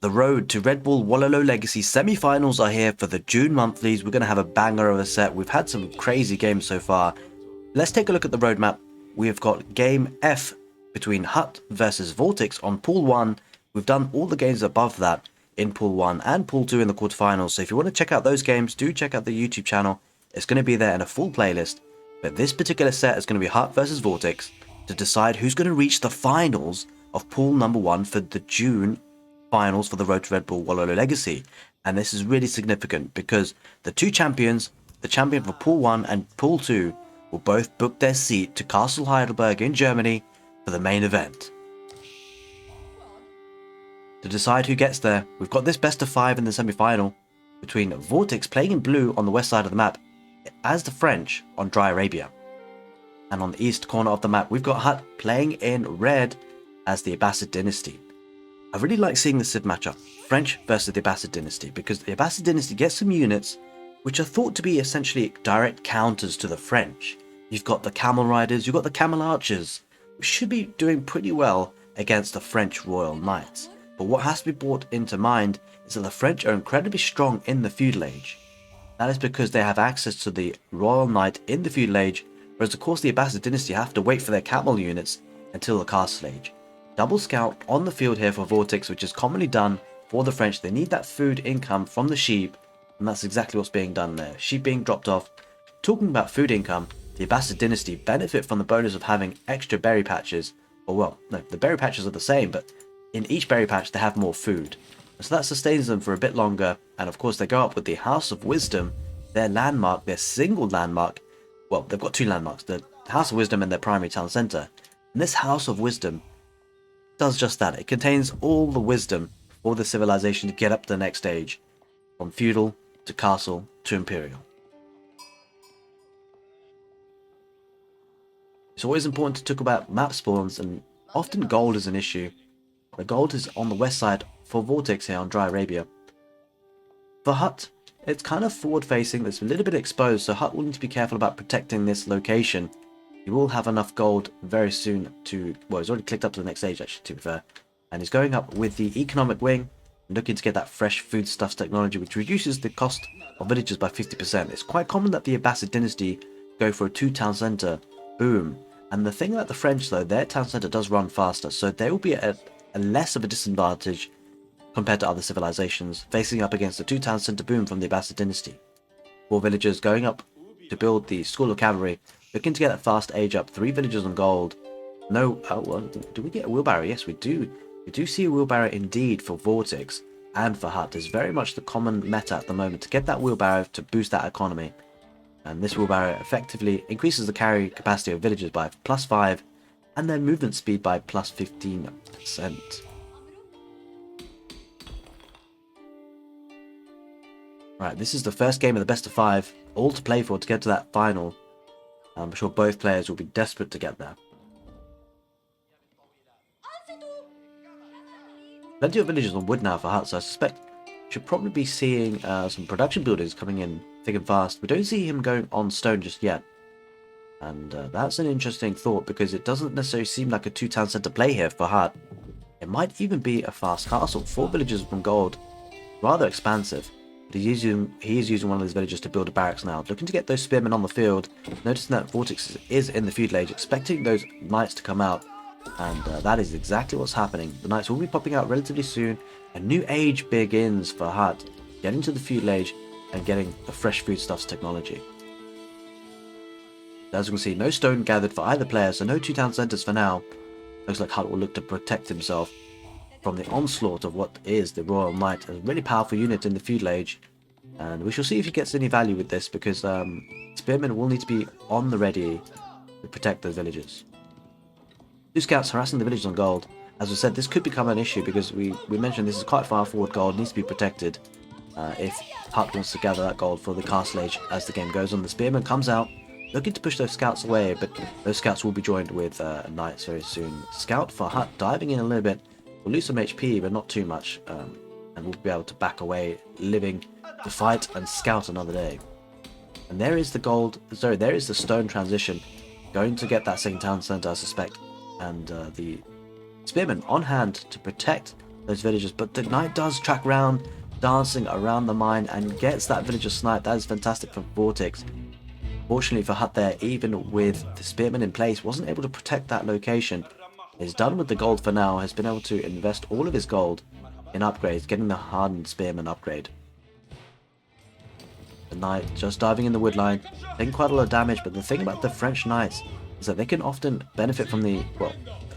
The road to Red Bull Wololo Legacy semi-finals are here for the June monthlies. We're going to have a banger of a set. We've had some crazy games so far. Let's take a look at the roadmap. We have got game F between Hut versus Vortix on Pool 1. We've done all the games above that in Pool 1 and Pool 2 in the quarterfinals. So if you want to check out those games, do check out the YouTube channel. It's going to be there in a full playlist. But this particular set is going to be Hut versus Vortix to decide who's going to reach the finals of Pool number 1 for the June finals for the road to Red Bull Wololo Legacy. And this is really significant because the two champions, the champion for Pool 1 and Pool 2, will both book their seat to Castle Heidelberg in Germany for the main event. To decide who gets there, we've got this best of 5 in the semi-final between Vortix playing in blue on the west side of the map as the French on Dry Arabia. And on the east corner of the map, we've got Hut playing in red as the Ambassador Dynasty. I really like seeing this Civ matchup, French versus the Ambassador Dynasty, because the Ambassador Dynasty gets some units which are thought to be essentially direct counters to the French. You've got the Camel Riders, you've got the Camel Archers, which should be doing pretty well against the French Royal Knights. But what has to be brought into mind is that the French are incredibly strong in the feudal age. That is because they have access to the Royal Knight in the feudal age, whereas of course the Ambassador Dynasty have to wait for their camel units until the castle age. Double scout on the field here for Vortix, which is commonly done for the French. They need that food income from the sheep, and that's exactly what's being done there. Sheep being dropped off. Talking about food income, the Ambassador Dynasty benefit from the bonus of having extra berry patches. Or well, no, the berry patches are the same, but in each berry patch they have more food. So that sustains them for a bit longer, and of course they go up with the House of Wisdom, their landmark, their single landmark. Well, they've got two landmarks, the House of Wisdom and their primary town centre. And this House of Wisdom does just that. It contains all the wisdom for the civilization to get up to the next stage, from feudal to castle to imperial. It's always important to talk about map spawns, and often gold is an issue. The gold is on the west side for Vortix here on Dry Arabia. For Hut, it's kind of forward facing, it's a little bit exposed, so Hut will need to be careful about protecting this location. He will have enough gold very soon to, well, he's already clicked up to the next stage actually, to be fair. And he's going up with the economic wing, looking to get that fresh foodstuffs technology, which reduces the cost of villages by 50%. It's quite common that the Ambassador Dynasty go for a 2-town centre boom. And the thing about the French though, their town centre does run faster, so they will be at a less of a disadvantage compared to other civilizations, facing up against the 2-town centre boom from the Ambassador Dynasty. 4 villagers going up to build the School of Cavalry, looking to get that fast age up. 3 villagers on gold. No, oh well, do we get a wheelbarrow? Yes, we do. We do see a wheelbarrow indeed for Vortix and for Hut. It's very much the common meta at the moment to get that wheelbarrow to boost that economy. And this wheelbarrow effectively increases the carry capacity of villagers by +5 and their movement speed by +15%. Right, this is the first game of the best of 5, all to play for to get to that final. I'm sure both players will be desperate to get there. Plenty of villagers on wood now for Hut, so I suspect we should probably be seeing some production buildings coming in thick and fast. We don't see him going on stone just yet. And that's an interesting thought, because it doesn't necessarily seem like a 2-town centre play here for Hut. It might even be a fast castle. 4 villagers from gold, rather expansive. But he is using one of those villagers to build a barracks now, looking to get those spearmen on the field. Noticing that Vortix is in the feudal age, expecting those knights to come out. And that is exactly what's happening. The knights will be popping out relatively soon. A new age begins for Hut, getting to the feudal age and getting the fresh foodstuffs technology. As you can see, no stone gathered for either player, so no 2-town centres for now. Looks like Hut will look to protect himself from the onslaught of what is the Royal Knight, a really powerful unit in the feudal age. And we shall see if he gets any value with this, because spearmen will need to be on the ready to protect the villagers. 2 scouts harassing the villagers on gold. As we said, this could become an issue because we mentioned this is quite far forward gold, needs to be protected if Hut wants to gather that gold for the castle age as the game goes on. The spearman comes out, looking to push those scouts away, but those scouts will be joined with knights very soon. Scout for Hut diving in a little bit. We'll lose some HP, but not too much, and we'll be able to back away, living to fight and scout another day. And there is the there is the stone transition, going to get that second town centre, I suspect, and the spearmen on hand to protect those villagers. But the knight does track round, dancing around the mine, and gets that villager snipe. That is fantastic for Vortix. Fortunately for Hut there, even with the spearman in place, wasn't able to protect that location. He's done with the gold for now, has been able to invest all of his gold in upgrades, getting the hardened spearman upgrade. The knight just diving in the wood line, taking quite a lot of damage, but the thing about the French knights is that they can often benefit from the, well,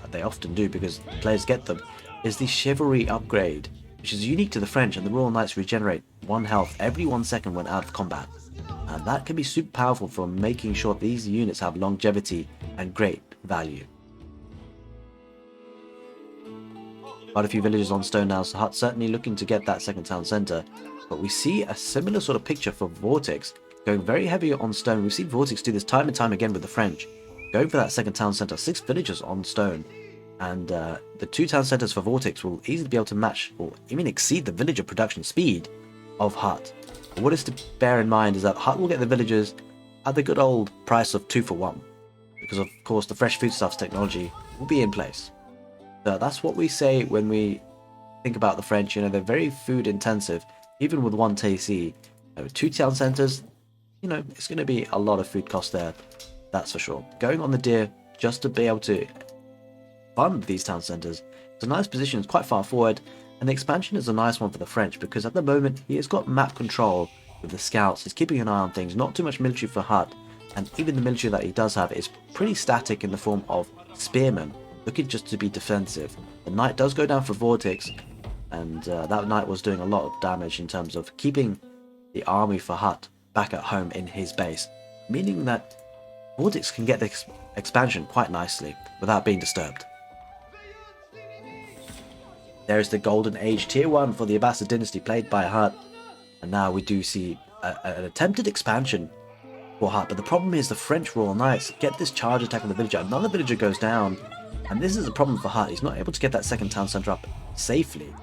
they often do because players get them, is the chivalry upgrade, which is unique to the French, and the Royal Knights regenerate 1 health every 1 second when out of combat. And that can be super powerful for making sure these units have longevity and great value. Quite a few villagers on stone now, so Hut certainly looking to get that second town centre. But we see a similar sort of picture for Vortix, going very heavy on stone. We've seen Vortix do this time and time again with the French, going for that second town centre, 6 villagers on stone. And the 2 town centres for Vortix will easily be able to match or even exceed the villager production speed of Hut. But what is to bear in mind is that Hut will get the villagers at the good old price of 2 for 1, because of course the fresh foodstuffs technology will be in place. So that's what we say when we think about the French. You know, they're very food intensive, even with 1 TC. 2 town centres, you know, it's going to be a lot of food cost there, that's for sure. Going on the deer just to be able to fund these town centres, it's a nice position, it's quite far forward, and the expansion is a nice one for the French because at the moment he has got map control with the scouts, he's keeping an eye on things, not too much military for Hut, and even the military that he does have is pretty static in the form of spearmen, looking just to be defensive. The knight does go down for Vortix, and that knight was doing a lot of damage in terms of keeping the army for Hut back at home in his base, meaning that Vortix can get this expansion quite nicely without being disturbed. There is the Golden Age Tier 1 for the Ambassador Dynasty played by Hut, and now we do see an attempted expansion for Hut, but the problem is the French Royal Knights get this charge attack on the villager, another villager goes down, and this is a problem for Hut. He's not able to get that second town centre up safely,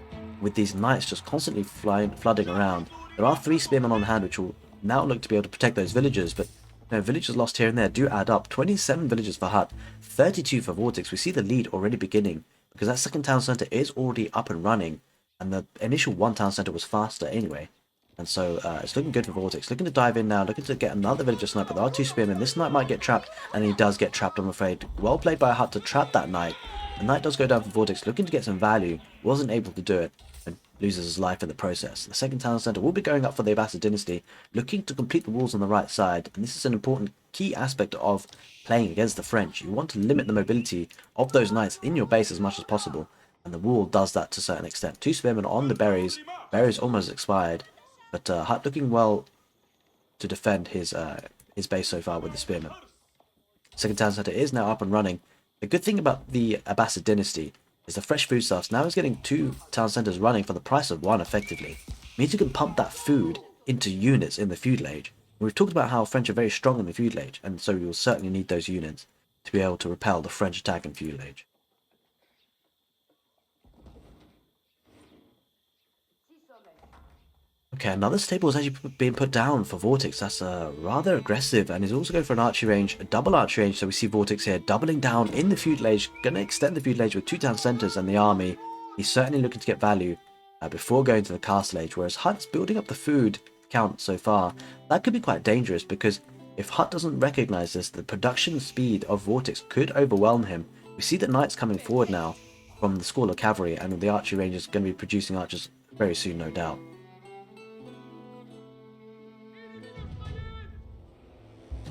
with these knights just constantly flooding around. There are 3 spearmen on hand which will now look to be able to protect those villagers, but you know, villagers lost here and there do add up. 27 villagers for Hut, 32 for Vortix. We see the lead already beginning, because that second town centre is already up and running, and the initial 1 town centre was faster anyway. And so it's looking good for Vortix. Looking to dive in now, looking to get another villager sniper. There are 2 spearmen. This knight might get trapped, and he does get trapped, I'm afraid. Well played by Hut to trap that knight. The knight does go down for Vortix, looking to get some value. Wasn't able to do it, and loses his life in the process. The second town centre will be going up for the Ambassador Dynasty, looking to complete the walls on the right side. And this is an important key aspect of playing against the French. You want to limit the mobility of those knights in your base as much as possible, and the wall does that to a certain extent. 2 spearmen on the berries. Berries almost expired. But Hut looking well to defend his base so far with the spearmen. Second town centre is now up and running. The good thing about the Ambassador Dynasty is the fresh foodstuffs now is getting 2 town centres running for the price of 1 effectively. It means you can pump that food into units in the feudal age. We've talked about how French are very strong in the feudal age, and so we will certainly need those units to be able to repel the French attack in feudal age. Okay, another stable is actually being put down for Vortix. That's rather aggressive, and he's also going for an archery range, a double archery range. So we see Vortix here doubling down in the feudal age, going to extend the feudal age with 2 town centres and the army. He's certainly looking to get value before going to the castle age, whereas Hut's building up the food count so far. That could be quite dangerous, because if Hut doesn't recognise this, the production speed of Vortix could overwhelm him. We see the knights coming forward now from the School of Cavalry, and the archery range is going to be producing archers very soon, no doubt.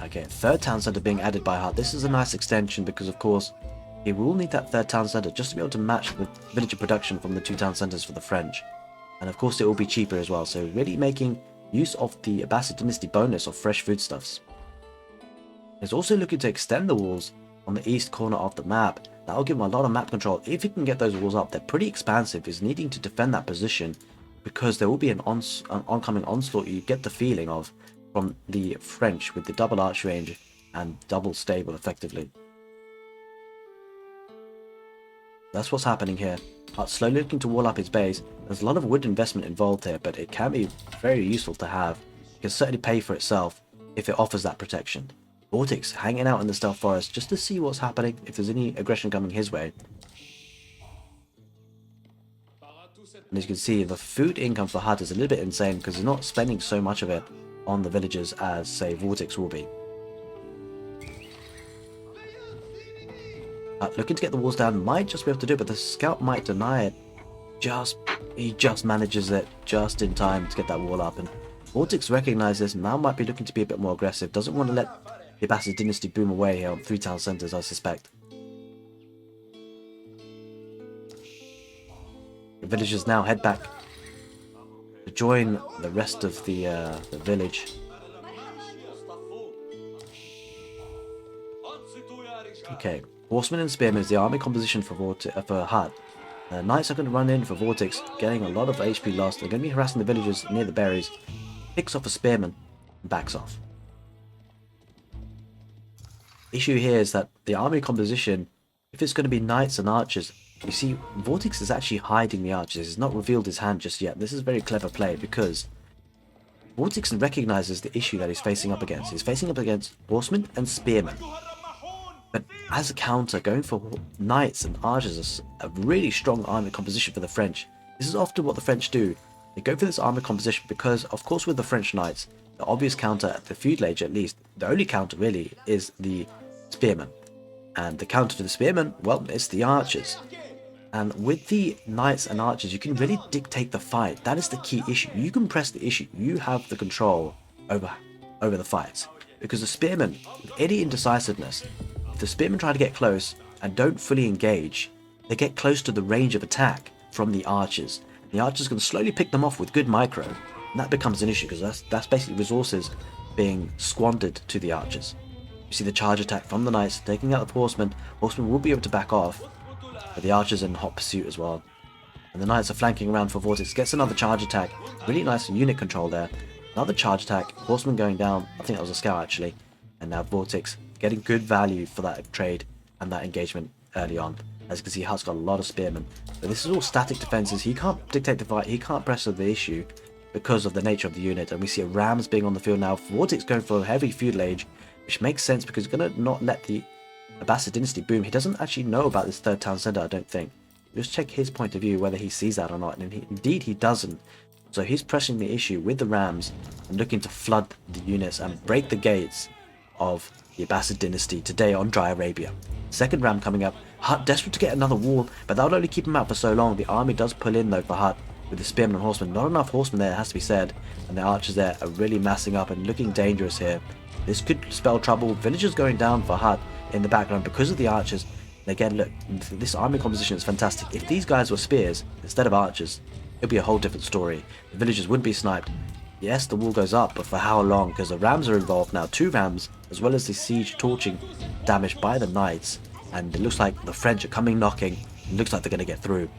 Okay, 3rd town centre being added by Hut. This is a nice extension because, of course, he will need that 3rd town centre just to be able to match the villager production from the 2 town centres for the French. And of course, it will be cheaper as well, so really making use of the Ambassador Dynasty bonus of fresh foodstuffs. He's also looking to extend the walls on the east corner of the map. That will give him a lot of map control. If he can get those walls up, they're pretty expansive. He's needing to defend that position because there will be an oncoming onslaught you get the feeling of from the French with the double arch range and double stable effectively. That's what's happening here. Hut slowly looking to wall up his base. There's a lot of wood investment involved here, but it can be very useful to have. It can certainly pay for itself if it offers that protection. Vortix hanging out in the stealth forest just to see what's happening, if there's any aggression coming his way. And as you can see, the food income for Hut is a little bit insane because he's not spending so much of it on the villagers as, say, Vortix will be. Looking to get the walls down, might just be able to do it, but the scout might deny it. He just manages it just in time to get that wall up, and Vortix recognizes this, now might be looking to be a bit more aggressive, doesn't want to let the Ambassador Dynasty boom away here on 3 town centers, I suspect. The villagers now head back to join the rest of the village. Okay, Horsemen and Spearmen is the army composition for Hut. Knights are going to run in for Vortix, getting a lot of HP lost. They're going to be harassing the villagers near the berries. Picks off a Spearman and backs off. The issue here is that the army composition, if it's going to be Knights and Archers, you see Vortix is actually hiding the Archers. He's not revealed his hand just yet. This is very clever play because Vortix recognizes the issue that he's facing up against. He's facing up against Horsemen and Spearmen. But as a counter, going for Knights and Archers is a really strong army composition for the French. This is often what the French do. They go for this army composition because, of course, with the French Knights, the obvious counter at the feudal age at least, the only counter really is the Spearmen. And the counter to the Spearmen, well, it's the Archers. And with the Knights and Archers, you can really dictate the fight. That is the key issue. You can press the issue. You have the control over the fights. Because the Spearmen, with any indecisiveness, if the Spearmen try to get close and don't fully engage, they get close to the range of attack from the Archers. The Archers can slowly pick them off with good micro, and that becomes an issue because that's basically resources being squandered to the Archers. You see the charge attack from the Knights taking out the Horsemen. Horsemen will be able to back off, but the Archers are in hot pursuit as well. And the Knights are flanking around for Vortix. Gets another charge attack. Really nice unit control there. Another charge attack. Horseman going down. I think that was a scout actually. And now Vortix getting good value for that trade and that engagement early on. As you can see, Hut's got a lot of Spearmen. But this is all static defenses. He can't dictate the fight. He can't press the issue because of the nature of the unit. And we see Rams being on the field now. Vortix going for a heavy feudal age, which makes sense because he's going to not let the Ambassador Dynasty boom. He doesn't actually know about this third town center, I don't think. Just check his point of view, whether he sees that or not. And indeed he doesn't. So he's pressing the issue with the Rams and looking to flood the units and break the gates of the Ambassador Dynasty today on Dry Arabia. Second Ram coming up. Hut desperate to get another wall, but that would only keep him out for so long. The army does pull in though for Hut with the Spearmen and Horsemen. Not enough Horsemen there, it has to be said. And the Archers there are really massing up and looking dangerous here. This could spell trouble. Villagers going down for Hut in the background because of the Archers. And again, look, this army composition is fantastic. If these guys were spears instead of Archers, it would be a whole different story. The villagers wouldn't be sniped. Yes, the wall goes up, but for how long? Because the Rams are involved now. 2 Rams, as well as the siege torching damaged by the Knights. And it looks like the French are coming knocking. It looks like they're going to get through.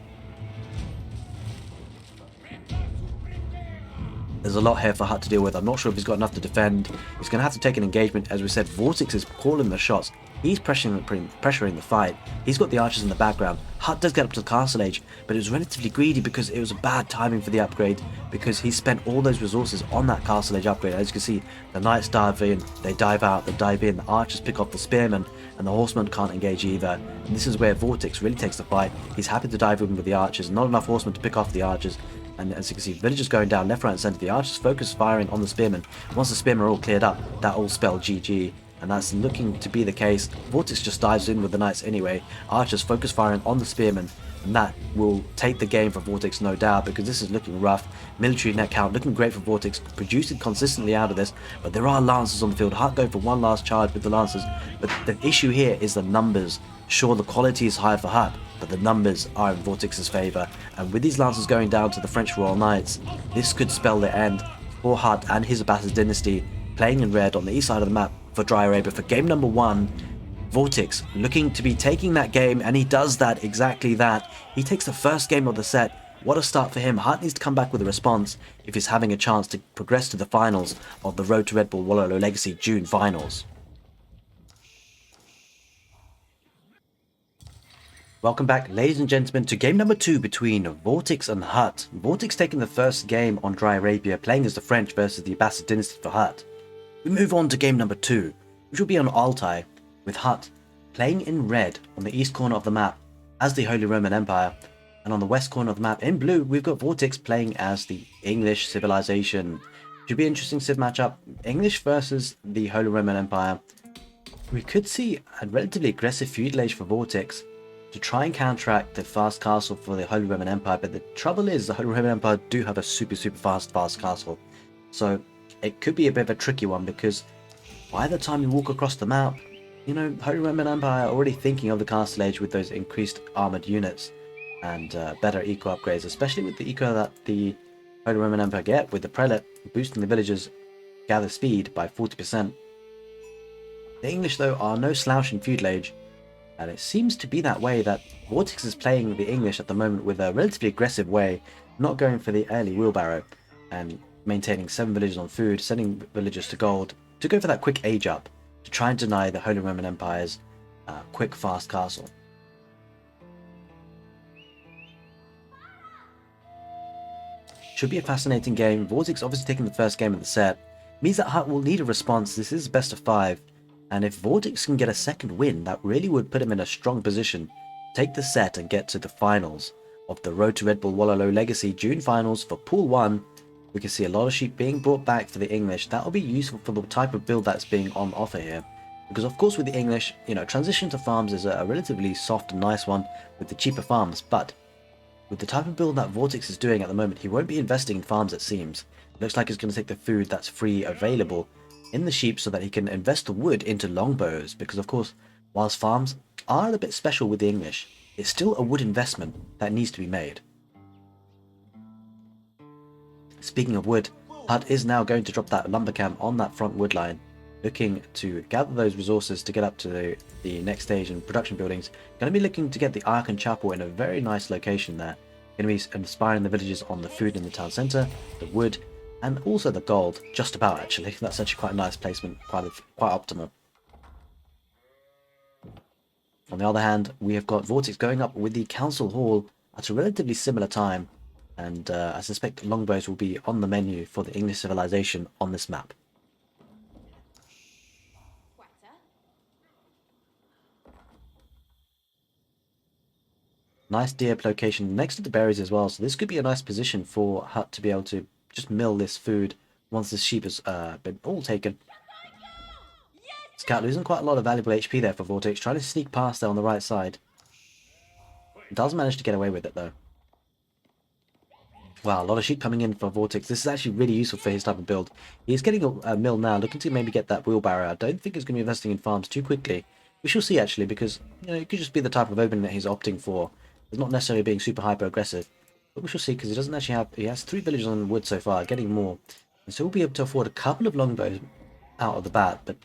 There's a lot here for Hut to deal with. I'm not sure if he's got enough to defend. He's going to have to take an engagement. As we said, Vortix is calling the shots. He's pressuring the fight. He's got the Archers in the background. Hut does get up to the Castle Age, but it was relatively greedy because it was a bad timing for the upgrade because he spent all those resources on that Castle Age upgrade. As you can see, the Knights dive in, they dive out, they dive in. The Archers pick off the Spearmen, and the Horsemen can't engage either. And this is where Vortix really takes the fight. He's happy to dive in with the Archers. Not enough Horsemen to pick off the Archers. And as you can see, villagers going down left, right and centre. The Archers focus firing on the Spearmen. Once the Spearmen are all cleared up, that all spelled GG. And that's looking to be the case. Vortix just dives in with the Knights anyway. Archers focus firing on the Spearmen. And that will take the game for Vortix, no doubt, because this is looking rough. Military net count looking great for Vortix, producing consistently out of this. But there are Lancers on the field. Hut going for one last charge with the Lancers. But the issue here is the numbers. Sure, the quality is high for Hut, but the numbers are in Vortix's favour. And with these Lancers going down to the French Royal Knights, this could spell the end for Hut and his Ambassador Dynasty, playing in red on the east side of the map for Dry Arabia for game number 1. Vortix looking to be taking that game, and he does that, exactly that. He takes the first game of the set. What a start for him. Hut needs to come back with a response if he's having a chance to progress to the finals of the Road to Red Bull Wololo Legacy June finals. Welcome back, ladies and gentlemen, to game number 2 between Vortix and Hut. Vortix taking the first game on Dry Arabia, playing as the French versus the Ambassador Dynasty for Hut. We move on to game number 2, which will be on Altai, with Hut playing in red on the east corner of the map as the Holy Roman Empire, And on the west corner of the map in blue, we've got Vortix playing as the English civilization. Should be an interesting civ matchup. English versus the Holy Roman Empire. We could see a relatively aggressive feudal age for Vortix to try and counteract the fast castle for the Holy Roman Empire, but the trouble is the Holy Roman Empire do have a super fast castle. So it could be a bit of a tricky one, because by the time you walk across the map, you know, Holy Roman Empire are already thinking of the castle age with those increased armored units and better eco upgrades, especially with the eco that the Holy Roman Empire get with the prelate boosting the villagers' gather speed by 40%. The English though are no slouch in feudal age, and it seems to be that way that Vortix is playing the English at the moment with a relatively aggressive way, not going for the early wheelbarrow and maintaining 7 villages on food, sending villagers to gold, to go for that quick age up, to try and deny the Holy Roman Empire's quick fast castle. Should be a fascinating game. Vortix obviously taking the first game of the set, means that Hut will need a response. This is best of 5, and if Vortix can get a second win, that really would put him in a strong position to take the set and get to the finals of the Road to Red Bull Wololo Legacy June finals for Pool 1. We can see a lot of sheep being brought back for the English. That will be useful for the type of build that's being on offer here, because of course with the English, you know, transition to farms is a relatively soft and nice one with the cheaper farms, but with the type of build that Vortix is doing at the moment, he won't be investing in farms, it seems. It looks like he's going to take the food that's free available in the sheep so that he can invest the wood into longbows, because of course, whilst farms are a bit special with the English, it's still a wood investment that needs to be made. Speaking of wood, Hut is now going to drop that lumber camp on that front wood line, looking to gather those resources to get up to the next stage in production buildings. Going to be looking to get the Ark and Chapel in a very nice location there. Going to be inspiring the villagers on the food in the town centre, the wood, and also the gold, just about actually. That's actually quite a nice placement, quite optimal. On the other hand, we have got Vortix going up with the Council Hall at a relatively similar time, and I suspect longbows will be on the menu for the English civilization on this map. Nice deer location next to the berries as well, so this could be a nice position for Hut to be able to just mill this food once this sheep has been all taken. Scout losing quite a lot of valuable HP there for Vortix, trying to sneak past there on the right side. Does manage to get away with it though. Wow, a lot of sheep coming in for Vortix. This is actually really useful for his type of build. He's getting a mill now, looking to maybe get that wheelbarrow. I don't think he's going to be investing in farms too quickly. We shall see actually, because you know it could just be the type of opening that he's opting for. It's not necessarily being super hyper aggressive, but we shall see, because he doesn't actually have. He has 3 villages on wood so far, getting more, and so we'll be able to afford a couple of longbows out of the bat. But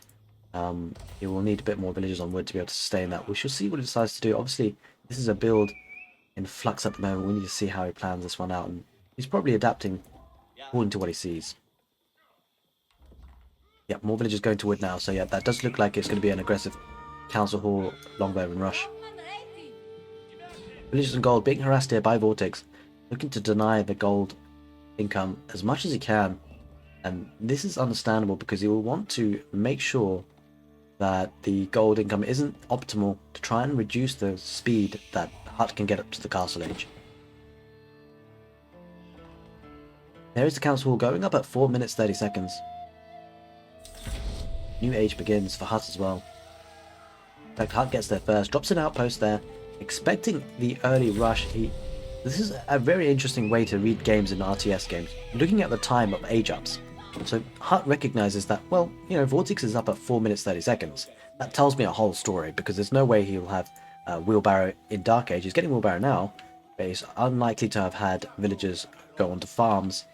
he will need a bit more villages on wood to be able to sustain that. We shall see what he decides to do. Obviously, this is a build in flux at the moment. We need to see how he plans this one out, and he's probably adapting according to what he sees. Yep, more villagers going to wood now. So yeah, that does look like it's going to be an aggressive Council Hall longbow and rush. Villagers and gold being harassed here by Vortix, looking to deny the gold income as much as he can. And this is understandable, because he will want to make sure that the gold income isn't optimal to try and reduce the speed that Hut can get up to the castle age. There is the Council Hall going up at 4 minutes 30 seconds. New age begins for Hut as well. In fact, Hut gets there first, drops an outpost there, expecting the early rush. This is a very interesting way to read games in RTS games, looking at the time of age ups. So Hut recognizes that, well, you know, Vortix is up at 4 minutes 30 seconds. That tells me a whole story, because there's no way he'll have wheelbarrow in Dark Age. He's getting wheelbarrow now, but he's unlikely to have had villagers go onto farms,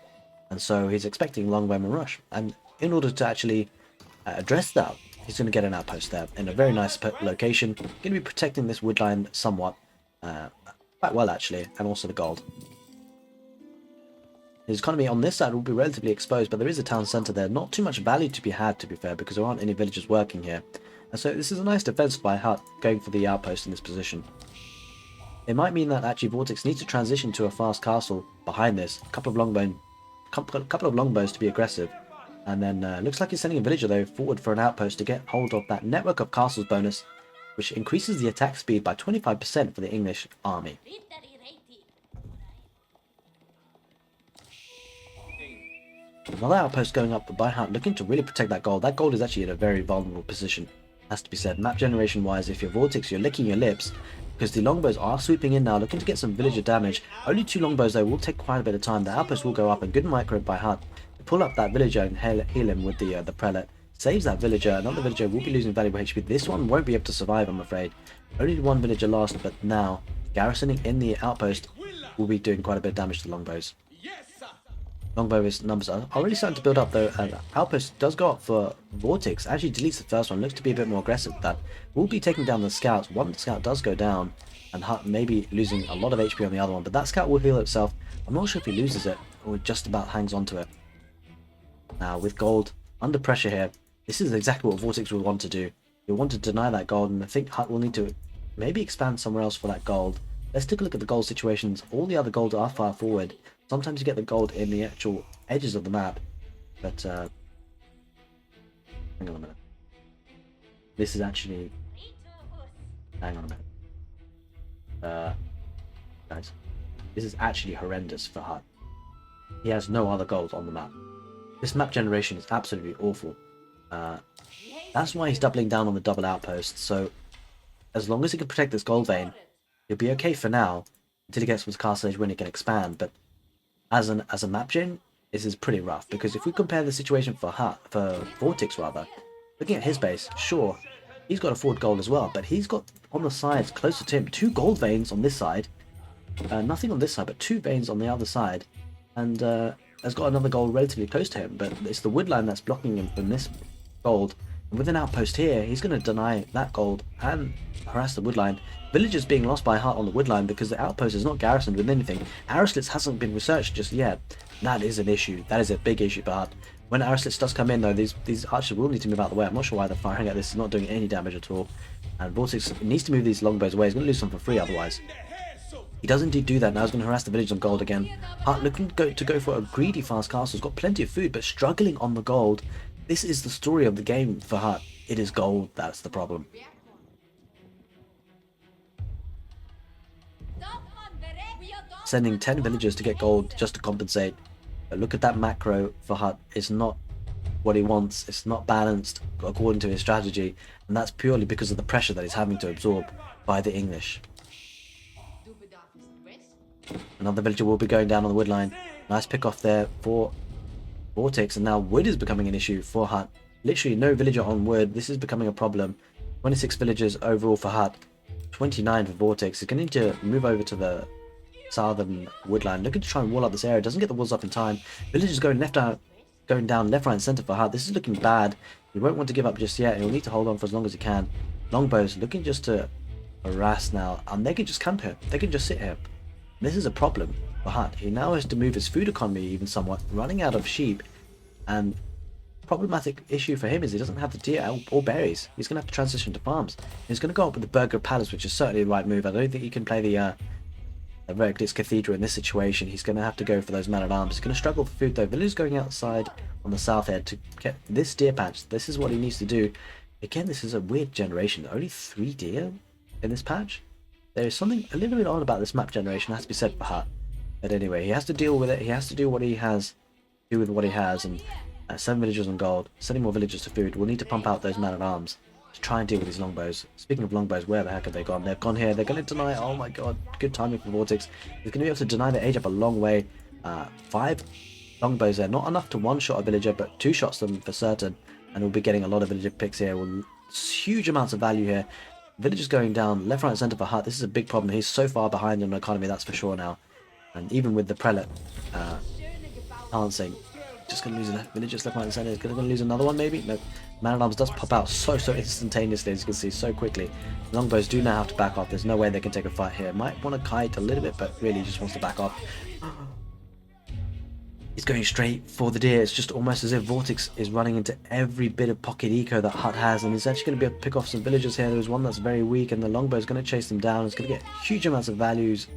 and so he's expecting longbowman rush. And in order to actually address that, he's going to get an outpost there in a very nice location. Going to be protecting this wood line somewhat, quite well actually, and also the gold. His economy on this side will be relatively exposed, but there is a town centre there. Not too much value to be had, to be fair, because there aren't any villagers working here. And so this is a nice defense by Hut, going for the outpost in this position. It might mean that actually Vortix needs to transition to a fast castle behind this. A couple of longbows to be aggressive. And then looks like he's sending a villager though forward for an outpost to get hold of that network of castles bonus, which increases the attack speed by 25% for the English army. Another outpost going up by Hut, looking to really protect that gold. That gold is actually in a very vulnerable position, has to be said. Map generation wise, if you're Vortix, you're licking your lips, because the longbows are sweeping in now, looking to get some villager damage. Only 2 longbows though, will take quite a bit of time. The outpost will go up, and good micro by Hut to pull up that villager and heal him with the prelate. Saves that villager. Another villager will be losing valuable HP. This one won't be able to survive, I'm afraid. Only 1 villager lost, but now garrisoning in the outpost will be doing quite a bit of damage to the longbows. Longbow's numbers are already starting to build up though, and Outpost does go up for Vortix. Actually deletes the first one, looks to be a bit more aggressive. That will be taking down the scouts. One scout does go down, and Hut may be losing a lot of HP on the other one, but that scout will heal itself. I'm not sure if he loses it, or just about hangs on to it. Now with gold under pressure here, this is exactly what Vortix will want to do. He'll want to deny that gold, and I think Hut will need to maybe expand somewhere else for that gold. Let's take a look at the gold situations. All the other golds are far forward. Sometimes you get the gold in the actual edges of the map, but hang on a minute. This is actually, hang on a minute. Guys, this is actually horrendous for Hut. He has no other gold on the map. This map generation is absolutely awful. That's why he's doubling down on the double outpost. So as long as he can protect this gold vein, he'll be okay for now until he gets to the castle age when he can expand. But as a map gen, this is pretty rough, because if we compare the situation for Vortix rather, looking at his base, sure, he's got a forward gold as well, but he's got on the sides closer to him 2 gold veins on this side, nothing on this side, but 2 veins on the other side, and has got another gold relatively close to him, but it's the wood line that's blocking him from this gold. And with an outpost here, he's going to deny that gold and harass the wood line. Villagers being lost by Hut on the wood line because the outpost is not garrisoned with anything. Arrow-slits hasn't been researched just yet. That is an issue. That is a big issue for Hut. When arrow-slits does come in though, these archers will need to move out of the way. I'm not sure why they're firing at this. It's not doing any damage at all. And Vortix needs to move these longbows away. He's going to lose some for free otherwise. He does indeed do that. Now he's going to harass the village on gold again. Hut looking to go for a greedy fast castle. He's got plenty of food, but struggling on the gold. This is the story of the game for Hut. It is gold, that's the problem. Sending 10 villagers to get gold just to compensate. But look at that macro for Hut. It's not what he wants. It's not balanced according to his strategy. And that's purely because of the pressure that he's having to absorb by the English. Another villager will be going down on the wood line. Nice pick off there for Vortix, and now wood is becoming an issue for Hut. Literally no villager on wood. This is becoming a problem. 26 villagers overall for Hut, 29 for Vortix. He's going to need to move over to the southern wood line, looking to try and wall up this area. Doesn't get the walls up in time. Villagers going down left, right and centre for Hut. This is looking bad. He won't want to give up just yet. He'll need to hold on for as long as he can. Longbows looking just to harass now, and they can just camp here. They can just sit here. This is a problem for Hut. He now has to move his food economy even somewhat, running out of sheep, and problematic issue for him is he doesn't have the deer or berries. He's going to have to transition to farms. He's going to go up with the Burger Palace, which is certainly the right move. I don't think he can play the Vortix Cathedral in this situation. He's going to have to go for those man-at-arms. He's going to struggle for food though. Villagers going outside on the south edge to get this deer patch. This is what he needs to do. Again, this is a weird generation. Only 3 deer in this patch. There is something a little bit odd about this map generation, has to be said for Hut. But anyway, he has to deal with it. He has to do what he has, and 7 villagers on gold, sending more villagers to food. We'll need to pump out those man-at-arms to try and deal with these longbows. Speaking of longbows, where the heck have they gone? They've gone here. They're going to deny. Oh my god, good timing for Vortix. He's going to be able to deny the age up a long way. 5 longbows there, not enough to one-shot a villager, but 2 shots them for certain. And we'll be getting a lot of villager picks here. Huge amounts of value here. Villagers going down left, right, and centre for Hut. This is a big problem. He's so far behind on the economy, that's for sure now. And even with the prelate balancing, just going to lose a villagers left, right, and centre. Is going to lose another one, maybe? No. Man-at-arms does pop out so instantaneously, as you can see, so quickly. Longbows do now have to back off. There's no way they can take a fight here. Might want to kite a little bit, but really just wants to back off. He's going straight for the deer. It's just almost as if Vortix is running into every bit of pocket eco that Hut has, and he's actually going to be able to pick off some villagers here. There's one that's very weak, and the longbow is going to chase them down. It's going to get huge amounts of values.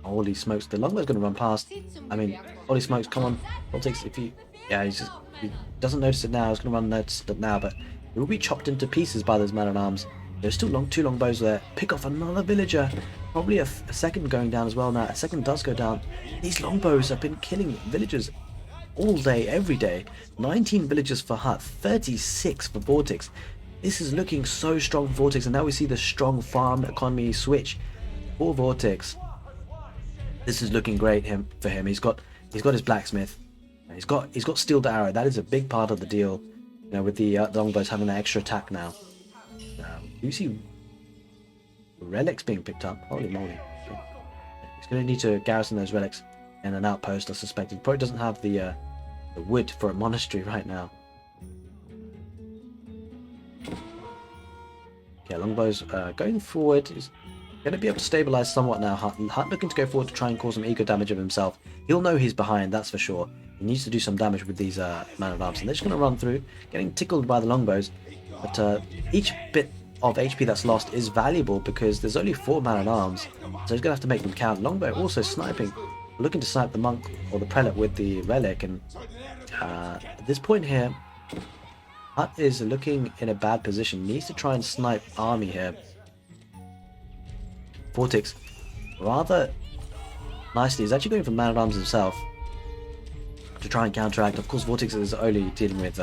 Holy smokes, the longbow's going to run past. I mean, holy smokes, come on. Vortix, if he... Yeah, he doesn't notice it now. He's going to run notice it now, but it will be chopped into pieces by those man-at-arms. There's still 2 longbows there. Pick off another villager. Probably a second going down as well now. A second does go down. These longbows have been killing villagers all day, every day. 19 villagers for Hut, 36 for Vortix. This is looking so strong for Vortix, and now we see the strong farm economy switch for Vortix. This is looking great for him. He's got his blacksmith. He's got steel to arrow. That is a big part of the deal. You know, with the longbows having that extra attack now. You see relics being picked up. Holy moly! He's going to need to garrison those relics in an outpost, I suspect. He probably doesn't have the wood for a monastery right now. Okay, longbows going forward is going to be able to stabilize somewhat now. Hut looking to go forward to try and cause some eco damage of himself. He'll know he's behind, that's for sure. He needs to do some damage with these man-at-arms, and they're just going to run through, getting tickled by the longbows. But each bit of HP that's lost is valuable because there's only 4 man-at-arms, so he's going to have to make them count. Longbow also sniping, looking to snipe the monk or the prelate with the relic, and at this point here, Hut is looking in a bad position. Needs to try and snipe army here. Vortix, rather nicely, is actually going for man-at-arms himself to try and counteract. Of course, Vortix is only dealing with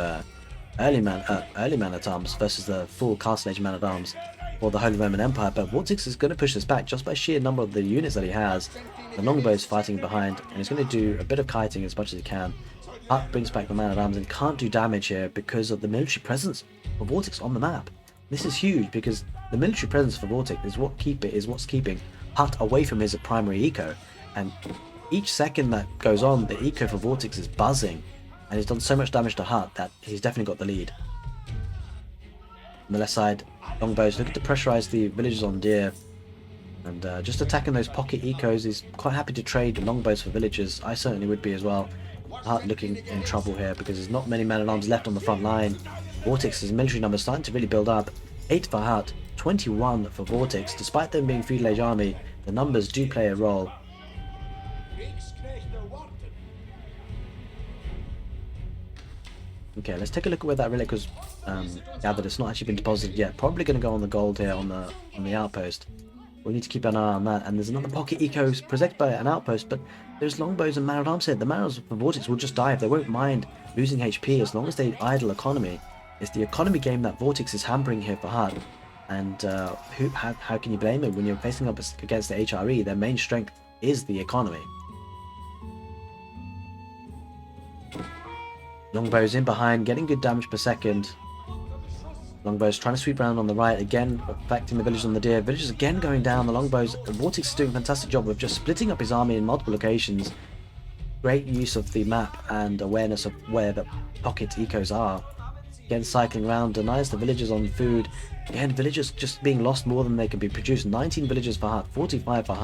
early man-at-arms versus the full Castle Age man-at-arms for the Holy Roman Empire, but Vortix is going to push this back just by sheer number of the units that he has. The longbow is fighting behind, and he's going to do a bit of kiting as much as he can. Hut brings back the man-at-arms and can't do damage here because of the military presence of Vortix on the map. This is huge because the military presence for Vortix is what's keeping Hut away from his primary eco, and each second that goes on, the eco for Vortix is buzzing, and he's done so much damage to Hut that he's definitely got the lead. On the left side, longbows looking to pressurize the villagers on Deer, and just attacking those pocket ecos. He's quite happy to trade longbows for villagers. I certainly would be as well. Hut looking in trouble here because there's not many man-at-arms left on the front line. Vortix's military numbers starting to really build up. 8 for Hut, 21 for Vortix. Despite them being feudal age army, the numbers do play a role. Okay, let's take a look at where that relic was gathered. It's not actually been deposited yet. Probably going to go on the gold here on the outpost. We need to keep an eye on that. And there's another pocket eco protected by an outpost, but there's longbows and man-at-arms here. The man-at-arms for Vortix will just dive. They won't mind losing HP as long as they idle economy. It's the economy game that Vortix is hampering here for Hut. And how can you blame him when you're facing up against the HRE? Their main strength is the economy. Longbows in behind, getting good damage per second. Longbows trying to sweep around on the right, again affecting the villagers on the Deer. Villagers again going down. The longbows. Vortix is doing a fantastic job of just splitting up his army in multiple locations. Great use of the map and awareness of where the pocket ecos are. Again, cycling around, denies the villagers on food. Again, villagers just being lost more than they can be produced. 19 villagers for Hut, 45 for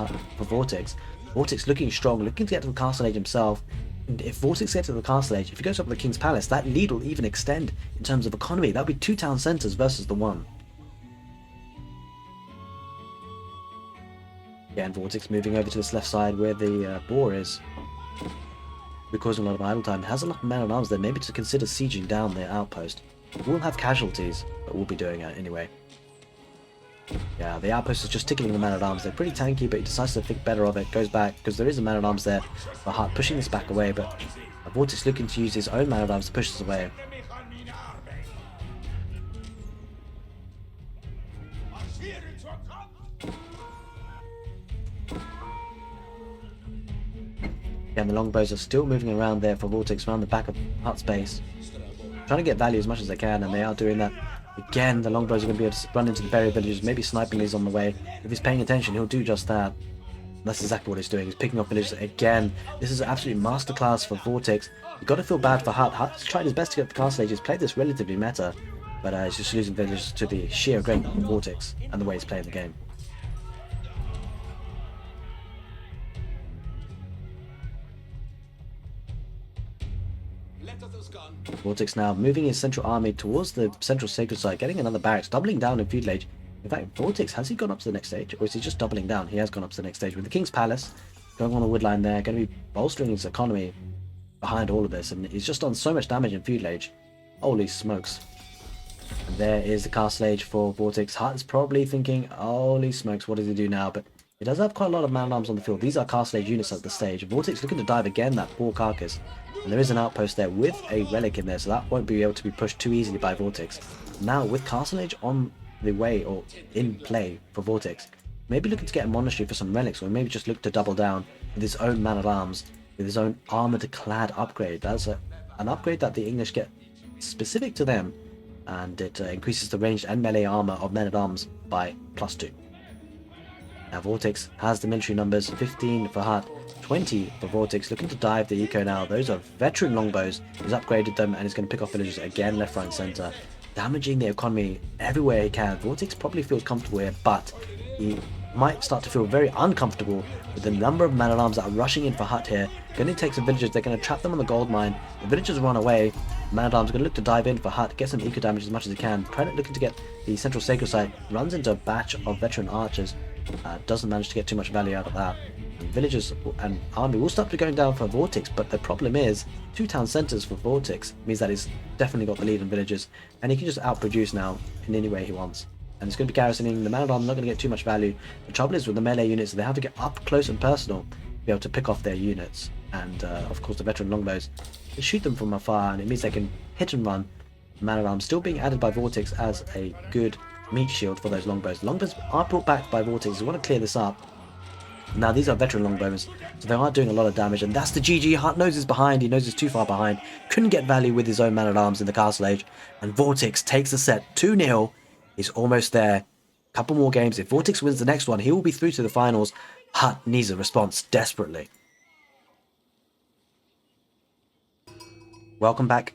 Vortix. Vortix looking strong, looking to get to the Castle Age himself. And if Vortix gets to the Castle Age, if he goes up to the King's Palace, that lead will even extend in terms of economy. That would be 2 town centres versus the 1. Again, Vortix moving over to this left side where the boar is. We're causing a lot of idle time. Has enough man-at-arms there, maybe to consider sieging down their outpost. We'll have casualties, but we'll be doing it anyway. Yeah, the outpost is just tickling the man-at-arms. They're pretty tanky, but he decides to think better of it. Goes back, because there is a man-at-arms there for Hut, pushing this back away, but Vortix looking to use his own man-at-arms to push this away. And the longbows are still moving around there for Vortix around the back of Hut's base, trying to get value as much as they can, and they are doing that. Again, the longbows are going to be able to run into the buried villages, maybe sniping these on the way. If he's paying attention, he'll do just that. And that's exactly what he's doing. He's picking up villages again. This is an absolute masterclass for Vortix. You've got to feel bad for Hut. Hut's tried his best to get the Castle Age. He's played this relatively meta, but he's just losing villages to the sheer greatness of Vortix and the way he's playing the game. Vortix now moving his central army towards the central sacred site, getting another barracks, doubling down in feudal age. In fact, Vortix, has he gone up to the next stage, or is he just doubling down? He has gone up to the next stage with the King's Palace going on the wood line there, going to be bolstering his economy behind all of this, and he's just done so much damage in feudal age. Holy smokes. And there is the Castle Age for Vortix. Hut is probably thinking, holy smokes, what does he do now? But He does have quite a lot of man-at-arms on the field. These are Castle Age units at the stage. Vortix looking to dive again, that poor carcass. And there is an outpost there with a relic in there, so that won't be able to be pushed too easily by Vortix. Now, with Castle Age on the way, or in play for Vortix, maybe looking to get a monastery for some relics, or maybe just look to double down with his own man-at-arms, with his own armored-clad upgrade. That's an upgrade that the English get specific to them, and it increases the ranged and melee armor of men-at-arms by +2. Now Vortix has the military numbers, 15 for Hut, 20 for Vortix, looking to dive the eco now. Those are veteran longbows. He's upgraded them and he's going to pick off villagers again, left, right and centre, damaging the economy everywhere he can. Vortix probably feels comfortable here, but he might start to feel very uncomfortable with the number of man-at-arms that are rushing in for Hut here. Going to take some villagers, they're going to trap them on the gold mine. The villagers run away. Man-at-arms are going to look to dive in for Hut, get some eco damage as much as he can. Prelate looking to get the central sacred site, runs into a batch of veteran archers. Doesn't manage to get too much value out of that. And villagers and army will start to going down for Vortix, but the problem is 2 town centres for Vortix means that he's definitely got the lead in villagers, and he can just outproduce now in any way he wants. And it's going to be garrisoning. The man-at-arms not going to get too much value. The trouble is with the melee units, they have to get up close and personal to be able to pick off their units. And of course the veteran longbows can shoot them from afar, and it means they can hit and run. Man-at-arms still being added by Vortix as a good meat shield for those longbows. Longbows are brought back by Vortix. We want to clear this up. Now these are veteran longbows, so they are doing a lot of damage, and that's the GG. Hut knows he's behind. He knows he's too far behind. Couldn't get value with his own man-at-arms in the Castle Age, and Vortix takes the set 2-0. He's almost there. Couple more games. If Vortix wins the next one, he will be through to the finals. Hut needs a response desperately. Welcome back,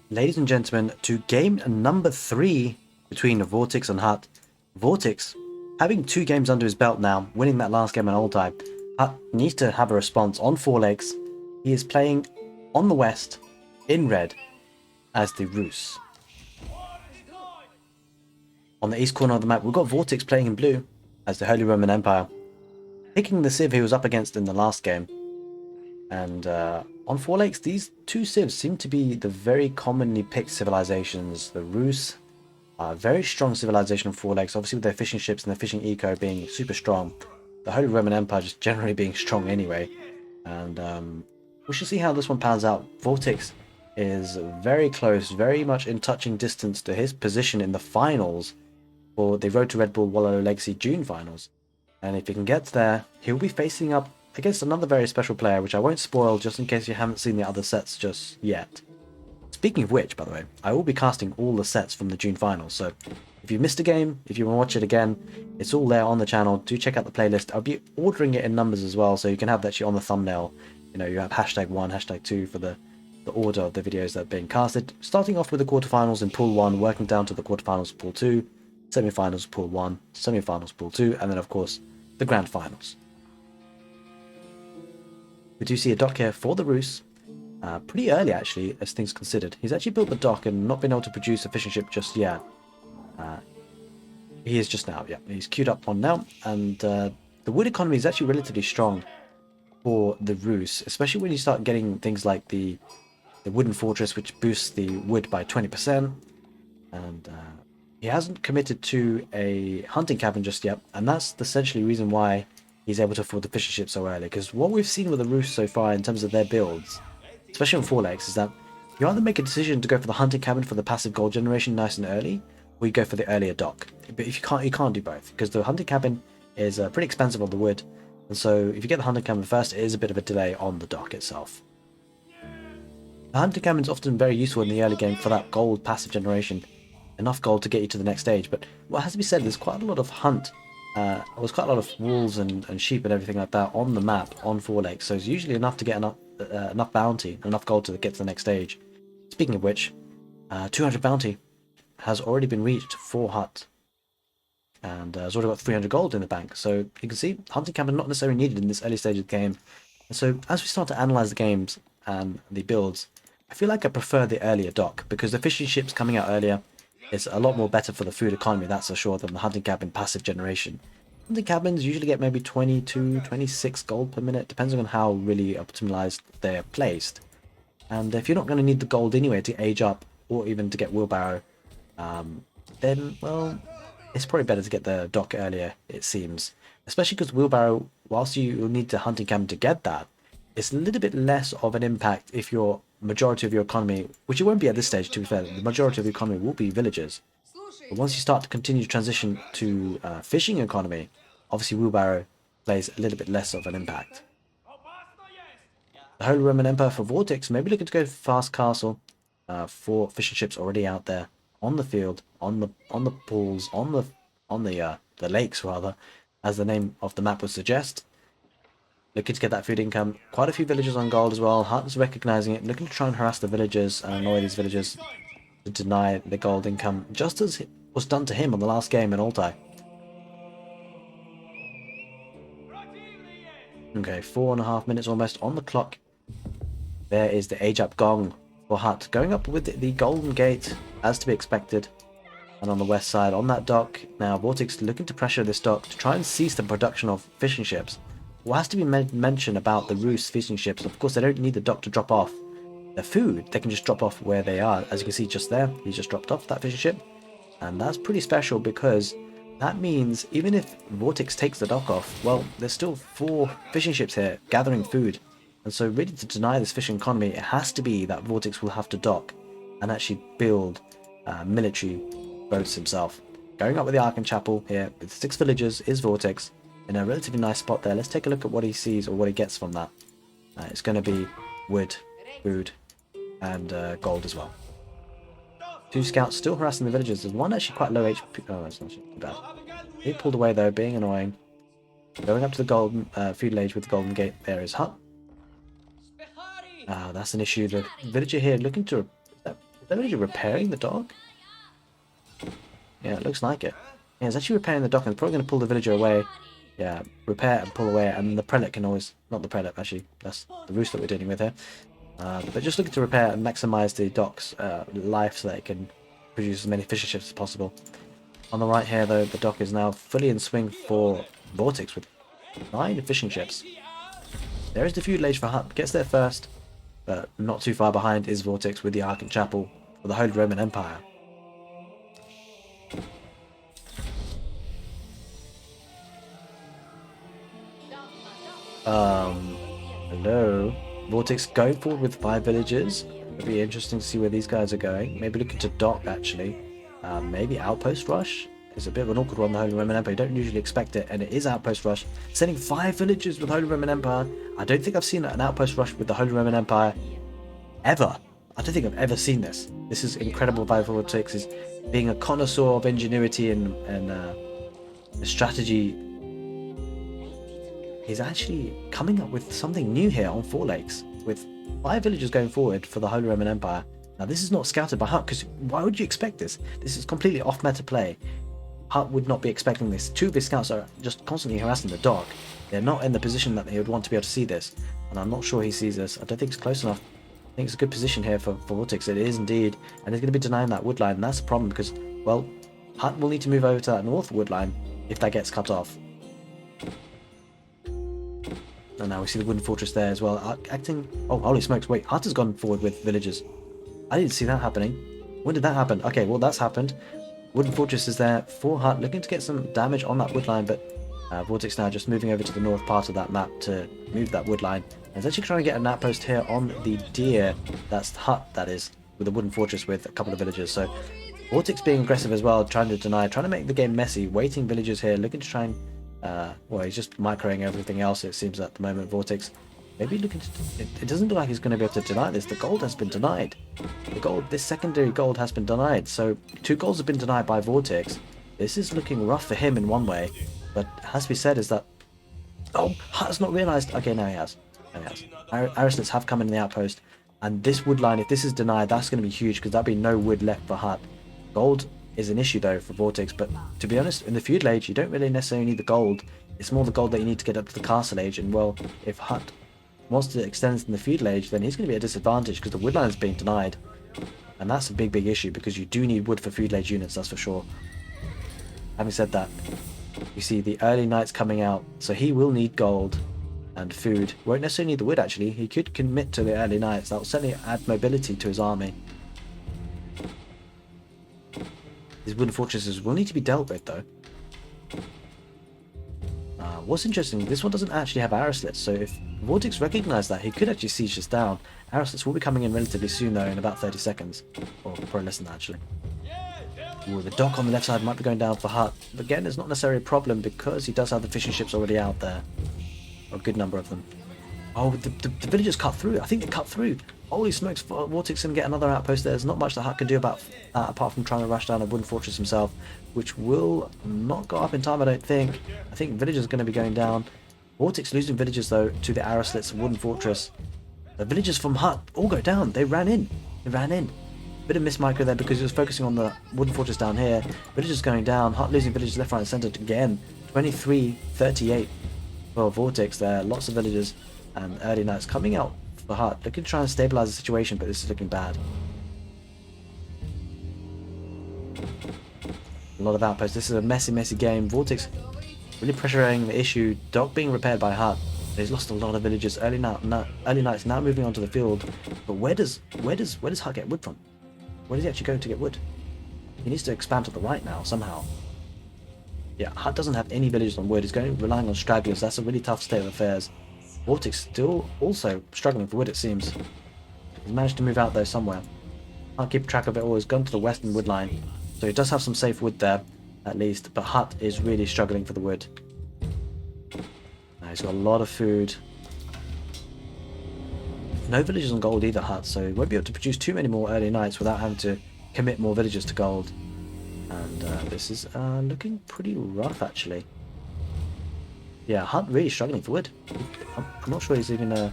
ladies and gentlemen, to game number 3 between Vortix and Hut. Vortix, having 2 games under his belt now, winning that last game in Oldtime, Hut needs to have a response on 4 legs. He is playing on the west, in red, as the Rus. On the east corner of the map, we've got Vortix playing in blue, as the Holy Roman Empire, picking the civ he was up against in the last game. And on 4 legs, these 2 civs seem to be the very commonly picked civilizations. The Rus, very strong civilization on 4 legs, obviously with their fishing ships and their fishing eco being super strong. The Holy Roman Empire just generally being strong anyway. And we should see how this one pans out. Vortix is very close, very much in touching distance to his position in the finals for the Road to Red Bull Wololo Legacy June finals. And if he can get there, he'll be facing up against another very special player, which I won't spoil just in case you haven't seen the other sets just yet. Speaking of which, by the way, I will be casting all the sets from the June finals, so if you missed a game, if you want to watch it again, it's all there on the channel. Do check out the playlist. I'll be ordering it in numbers as well, so you can have that shit on the thumbnail. You know, you have #1, #2 for the order of the videos that are being casted. Starting off with the quarterfinals in Pool 1, working down to the quarterfinals Pool 2, semi-finals Pool 1, semi-finals Pool 2, and then of course the grand finals. We do see a dock here for the Rus. Pretty early actually, as things considered. He's actually built the dock and not been able to produce a fishing ship just yet. He is just now, yeah. He's queued up one now, and the wood economy is actually relatively strong for the Rus, especially when you start getting things like the wooden fortress, which boosts the wood by 20%. And he hasn't committed to a hunting cabin just yet, and that's essentially the reason why he's able to afford the fishing ship so early. Because what we've seen with the Rus so far in terms of their builds, especially on 4 legs, is that you either make a decision to go for the hunting cabin for the passive gold generation nice and early, or you go for the earlier dock. But if you can't do both, because the hunting cabin is pretty expensive on the wood, and so if you get the hunting cabin first, it is a bit of a delay on the dock itself. The hunting cabin is often very useful in the early game for that gold passive generation, enough gold to get you to the next stage. But what has to be said, there's quite a lot of hunt. There's quite a lot of wolves and sheep and everything like that on the map on 4 legs, so it's usually enough to get enough bounty, enough gold to get to the next stage. Speaking of which, 200 bounty has already been reached for Hut, and has already got 300 gold in the bank. So you can see hunting cabin not necessarily needed in this early stage of the game. And so as we start to analyze the games and the builds, I feel like I prefer the earlier dock, because the fishing ships coming out earlier is a lot more better for the food economy, that's for sure, than the hunting cabin passive generation. Hunting cabins usually get maybe 22, 26 gold per minute, depending on how really optimized they're placed. And if you're not going to need the gold anyway to age up, or even to get wheelbarrow, then, well, it's probably better to get the dock earlier, it seems. especially because wheelbarrow, whilst you will need the hunting camp to get that, it's a little bit less of an impact if your majority of your economy, which it won't be at this stage to be fair, the majority of the economy will be villagers. But once you start to continue to transition to fishing economy, obviously wheelbarrow plays a little bit less of an impact. The Holy Roman Empire for Vortix, maybe looking to go fast castle. 4 fishing ships already out there on the field, on the pools, on the lakes rather, as the name of the map would suggest. Looking to get that food income. Quite a few villagers on gold as well. Hunt's recognizing it, looking to try and harass the villagers and annoy these villagers to deny the gold income, just as was done to him on the last game in Altai. Okay, 4.5 minutes almost on the clock. There is the age up gong for Hut, going up with the golden gate as to be expected. And on the west side, on that dock, now Vortix looking to pressure this dock to try and cease the production of fishing ships. What has to be mentioned about the Roos fishing ships, of course they don't need the dock to drop off their food, they can just drop off where they are. As you can see just there, he just dropped off that fishing ship. And that's pretty special because that means even if Vortix takes the dock off, well, there's still 4 fishing ships here gathering food. And so really to deny this fishing economy, it has to be that Vortix will have to dock and actually build military boats himself. Going up with the Arkan Chapel here with 6 villagers is Vortix in a relatively nice spot there. Let's take a look at what he sees or what he gets from that. It's going to be wood, food, and gold as well. 2 scouts still harassing the villagers. There's one actually quite low HP. Oh, that's not too bad. He pulled away though, being annoying. Going up to the golden feudal age with the golden gate. There is Hut. That's an issue. The villager here looking to... Is that villager repairing the dock? Yeah, it looks like it. Yeah, it's actually repairing the dock and it's probably going to pull the villager away. Yeah, repair and pull away, and the prelate can always... Not the prelate, actually. That's the roost that we're dealing with here. But just looking to repair and maximize the dock's life so that it can produce as many fishing ships as possible. On the right here, though, the dock is now fully in swing for Vortix with 9 fishing ships. There is the feudal age for Hut. Gets there first, but not too far behind is Vortix with the Arkan Chapel for the Holy Roman Empire. Hello. Vortix going forward with 5 villagers. It'll be interesting to see where these guys are going. Maybe looking to dock, actually. Maybe Outpost Rush. It's a bit of an awkward one, the Holy Roman Empire. You don't usually expect it, and it is Outpost Rush. Sending 5 villagers with Holy Roman Empire. I don't think I've seen an Outpost Rush with the Holy Roman Empire ever. I don't think I've ever seen this. This is incredible by Vortix. Is being a connoisseur of ingenuity and strategy. He's actually coming up with something new here on 4 lakes, with 5 villagers going forward for the Holy Roman Empire. Now this is not scouted by Hut, because why would you expect this? This is completely off meta play. Hut would not be expecting this. 2 of his scouts are just constantly harassing the dock. They're not in the position that they would want to be able to see this, and I'm not sure he sees this. I don't think it's close enough. I think it's a good position here for Vortix. It is indeed, and he's going to be denying that wood line, and that's a problem because, well, Hut will need to move over to that north wood line if that gets cut off. And now we see the wooden fortress there as well, acting... Oh, holy smokes, wait, Hut has gone forward with villagers. I didn't see that happening. When did that happen? Okay, well, that's happened. Wooden fortress is there for Hut, looking to get some damage on that wood line, but Vortix now just moving over to the north part of that map to move that wood line. And he's actually trying to get an outpost here on the deer. That's Hut, that is, with a wooden fortress with a couple of villagers. So Vortix being aggressive as well, trying to deny, trying to make the game messy, waiting villagers here, looking to try and... well, he's just microing everything else, it seems, at the moment. Vortix maybe looking to... It doesn't look like he's going to be able to deny this. The gold has been denied. The gold, this secondary gold has been denied. So 2 golds have been denied by Vortix. This is looking rough for him in one way, but it has to be said is that... Oh, Hut's not realised. Okay, now he has. Now he has. Arislets have come in the outpost, and this wood line, if this is denied, that's going to be huge, because there'll be no wood left for Hut. Gold is an issue though for Vortix, but to be honest, in the feudal age you don't really necessarily need the gold. It's more the gold that you need to get up to the castle age, and well, if Hut wants to extend in the feudal age, then he's going to be at a disadvantage because the wood line is being denied, and that's a big issue because you do need wood for feudal age units, that's for sure. Having said that, you see the early knights coming out, so he will need gold and food. Won't necessarily need the wood actually. He could commit to the early knights. That will certainly add mobility to his army. These wooden fortresses will need to be dealt with though. Now, what's interesting, this one doesn't actually have arrow slits, so if Vortix recognized that, he could actually siege this down. Arrow slits will be coming in relatively soon, though, in about 30 seconds. Or probably less than that, actually. Ooh, the dock on the left side might be going down for Hut. But again, it's not necessarily a problem because he does have the fishing ships already out there. A good number of them. Oh, the villagers cut through. I think they cut through. Holy smokes, Vortix can get another outpost there. There's not much that Hut can do about that apart from trying to rush down a wooden fortress himself, which will not go up in time, I don't think. I think villagers are going to be going down. Vortix losing villagers, though, to the arrow slits and wooden fortress. The villagers from Hut all go down. They ran in. They ran in. Bit of miss micro there because he was focusing on the wooden fortress down here. Villagers going down. Hut losing villagers left, right, and centre again. 23-38 for Vortix there. Lots of villagers and early knights coming out for Hut. Looking to try and stabilise the situation, but this is looking bad. A lot of outposts. This is a messy game. Vortix really pressuring the issue. Dock being repaired by Hut. He's lost a lot of villagers. Early knights now moving onto the field. But where does Hut get wood from? Where does he actually go to get wood? He needs to expand to the right now, somehow. Yeah, Hut doesn't have any villagers on wood. He's relying on stragglers. That's a really tough state of affairs. Vortix still also struggling for wood, it seems. He's managed to move out there somewhere. Can't keep track of it all. He's gone to the western wood line. So he does have some safe wood there, at least. But Hut is really struggling for the wood. Now he's got a lot of food. No villagers on gold either, Hut, so he won't be able to produce too many more early knights without having to commit more villagers to gold. And this is looking pretty rough, actually. Yeah, Hut really struggling for wood. I'm not sure he's even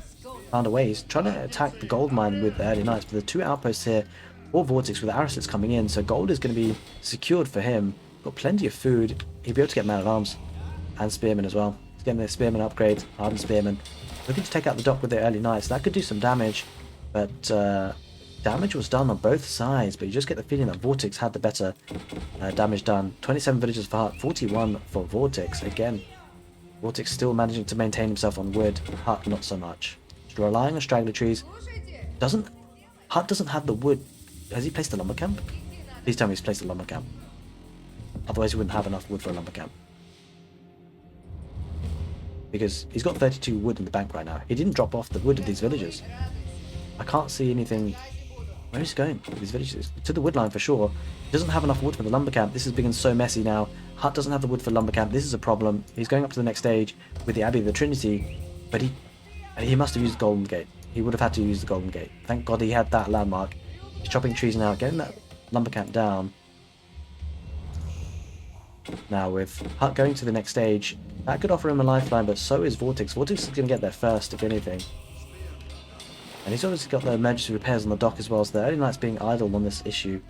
found a way. He's trying to attack the gold mine with the early knights, but there are two outposts here, or Vortix with arrow slits coming in, so gold is going to be secured for him. Got plenty of food. He'll be able to get man-at-arms and spearmen as well. He's getting the spearmen upgrade, hardened spearmen. Looking to take out the dock with the early knights. That could do some damage, but damage was done on both sides. But you just get the feeling that Vortix had the better damage done. 27 villagers for Hut, 41 for Vortix. Again, Vortix still managing to maintain himself on wood. Hut not so much. Just relying on straggler trees. Hut doesn't have the wood. Has he placed a lumber camp? Please tell me he's placed a lumber camp. Otherwise he wouldn't have enough wood for a lumber camp. Because he's got 32 wood in the bank right now. He didn't drop off the wood of these villagers. I can't see anything. Where is he going with these villagers? To the wood line for sure. He doesn't have enough wood for the lumber camp. This is becoming so messy now. Hut doesn't have the wood for lumber camp. This is a problem. He's going up to the next stage with the Abbey of the Trinity. But he must have used the Golden Gate. He would have had to use the Golden Gate. Thank God he had that landmark. He's chopping trees now, getting that lumber camp down. Now with Hut going to the next stage, that could offer him a lifeline, but so is Vortix. Vortix is going to get there first, if anything. And he's obviously got the emergency repairs on the dock as well, so the early knights being idle on this issue.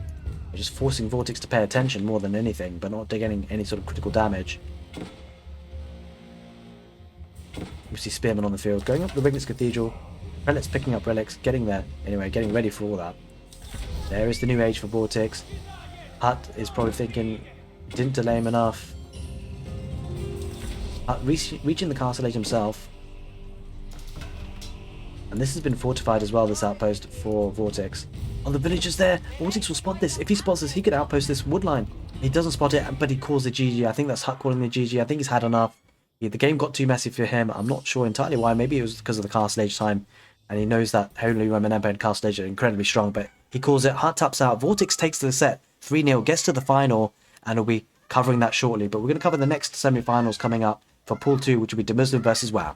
They're just forcing Vortix to pay attention more than anything, but not getting any sort of critical damage. We see spearmen on the field, going up the Wignitz Cathedral. Relics picking up relics, getting there. Anyway, getting ready for all that. There is the new age for Vortix. Hut is probably thinking, didn't delay him enough. Reaching the castle age himself. And this has been fortified as well, this outpost for Vortix. Oh, the villagers there! Vortix will spot this. If he spots this, he could outpost this wood line. He doesn't spot it, but he calls the GG. I think that's Hut calling the GG. I think he's had enough. The game got too messy for him. I'm not sure entirely why. Maybe it was because of the castle age time. And he knows that Holy Roman Empire and castle age are incredibly strong. But he calls it. Hut taps out. Vortix takes to the set. 3-0. Gets to the final. And we'll be covering that shortly. But we're going to cover the next semi-finals coming up for Pool 2, which will be Demuslim versus WoW.